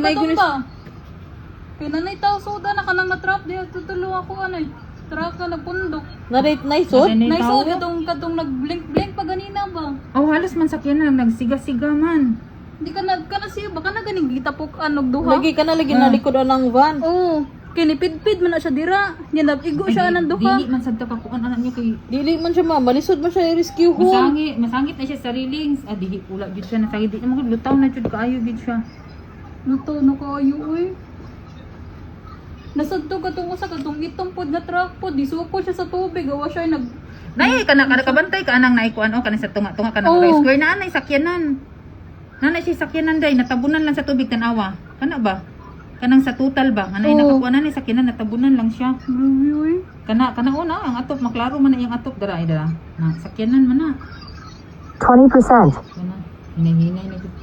May Katong gulis. ba? Pinanay tao suda na kanang na-trap diya tutulo ako anay. Truck na nagpundok. Narate na isod? Naisod katong nag-blink-blink pa ganina ba? Oh, halos man sakyan na nagsiga-siga man. Hindi ka na siya baka na ganing gitapok anog duha. Lagi ka na lagi nalikod ng van. Oo. Kinipid-pid man na siya dira. Yan igo siya ng duha. Dili man sad ta kakuan anak niya kay Dili man siya malisod man siya i-rescue home. masangit na siya sa railings. Ah, dili pula jud siya nasagit. Di naman lutaw na jud kaayo jud siya. Luto na kayo eh. Nasadto katong usa katong itong pod na truck pod disuko siya sa tubig gawa siya nag Nay kana kabantay ka anang naikuan o kana sa tunga-tunga kana Oo. square na anay sakyanan. Nanay siya sakyanan day natabunan lang sa tubig tanawa. Kana ba? Kanang sa total ba? Anay Oo. nakakuan na sakyanan natabunan lang siya. Grabe eh. Kana una ang atop maklaro man na iyang atop dara ay dara. Na sakyanan man na. 20%. Kana hinay-hinay na jud